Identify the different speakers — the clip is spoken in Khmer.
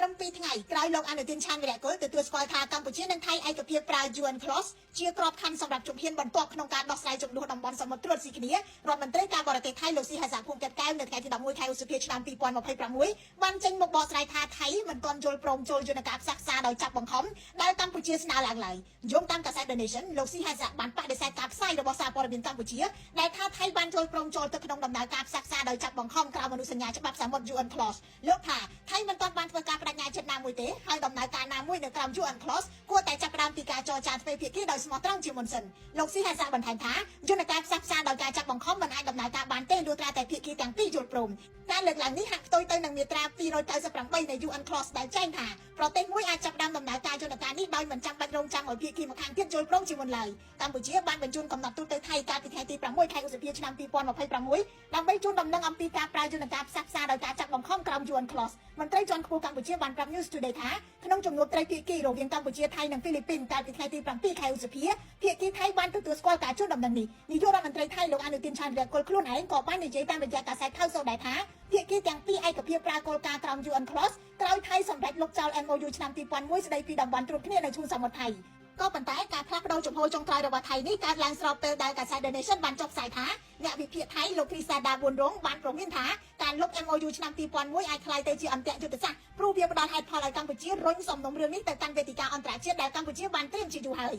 Speaker 1: ត្រឹម2ថ្ងៃក្រោយលោកអនុទានឆានវីរៈកុលទទួលស្គាល់ថាកម្ពុជានិងថៃឯកភាពប្រើ UN Clause ជាក្របខ័ណ្ឌសម្រាប់ជំហានបន្ទាប់ក្នុងការដោះស្រាយជម្លោះតំបន់សមុទ្រត្រួតស៊ីគ្នារដ្ឋមន្ត្រីការបរទេសថៃលោកស៊ីហាសាភូមិកាត់កែវនៅថ្ងៃទី11ខែឧសភាឆ្នាំ2026បានចេញមុខបកស្រាយថាថៃមិនទាន់យល់ព្រមចូលយន្តការផ្សះផ្សាដោយចាប់បង្ខំដែលកម្ពុជាស្នើឡើងឡើយយោងតាមកាសែត The Nation លោកស៊ីហាសាបានបដិសេធការផ្សាយរបស់សារព័ត៌មានកម្ពុជាដែលថាថៃបានចូលព្រមចូលទៅក្នុងដំណើរការផ្សះផ្សាដោយចាប់បង្ខំក្រៅអនុសញ្ញាច្បាប់សមុទ្រ UN Clause លោកថាថៃមិនទាន់បានធ្វើការបដិញ្ញាចិត្តណាមួយទេហើយដំណើរការណាមួយនៅក្រោម UN Clause គួរតែចាប់ផ្ដើមពីការចរចាទ្វេភាគីដោយស្មោះត្រង់ជាមុនសិនលោកស៊ីហាសាបន្ថែមថាយន្តការផ្សះផ្សាដោយការចាប់បង្ខំមិនអាចដំណើរការបានទេលុះត្រាតែភាគីទាំងពីរយល់ព្រមការលើកឡើងនេះហាក់ផ្ទុយទៅនឹងមាត្រា298នៃ UN Clause ដែលចែងថាប្រទេសមួយអាចចាប់ផ្ដើមដំណើរការយន្តការនេះដោយមិនចាំបាច់រងចាំឲ្យភាគីម្ខាងទៀតយល់ព្រមជាមុនឡើយកម្ពុជាបានបញ្ជូនកំណត់ទូតទៅថៃកាលពីថ្ងៃទី6ខែឧសភាឆ្នាំ2026ដើម្បីជូនដំណឹងអំពីការប្រើយន្តការផ្សះផ្សាដោយការចាប់បង្ខំក្រោម UN Clause មន្ត្រីជាន់ខ្ពស់កម្ពុជាបានប្រាប់ News Today ថាក្នុងជំនួបត្រីភាគីរវាងកម្ពុជាថៃនិងហ្វីលីពីនកាលពីថ្ងៃទី7ខែឧសភាភាគីថៃបានទទួលស្គាល់ការជូនដំណឹងនេះនាយករដ្ឋមន្ត្រីថៃលោកអនុទានឆានវីរៈកុលខ្លួនឯងក៏បាននិយាយតាមរយៈកាសែតថៅសូដែរថាភាគីទាំងពីរឯកភាពប្រើគោលការណ៍ក្រោម UN Clause ក្រោយថៃសម្រេចលុបចោល MOU ឆ្នាំ2001ស្ដីពីតំបន់ត្រួតគ្នានៅឈូងសមុទ្រថៃក៏ប៉ុន្តែការផ្លាស់ប្ដូរជំហរចុងក្រោយរបស់ថៃនេះកើតឡើងស្របពេលដែលកាសែត The Nation បានចុះផ្សាយថាអ្នកវិភាគថៃលោកគ្រីសាដាប៊ុនរងបានប្រមានថាការលុប MOU ឆ្នាំ2001អាចក្លាយទៅជាអន្តរយុទ្ធសាស្ត្រព្រោះវាផ្ដល់ហេតុផលឲ្យកម្ពុជារុញសំណុំរឿងនេះទៅកាន់វេទិកាអន្តរជាតិដែលកម្ពុជាបានត្រៀមជាយូរហើយ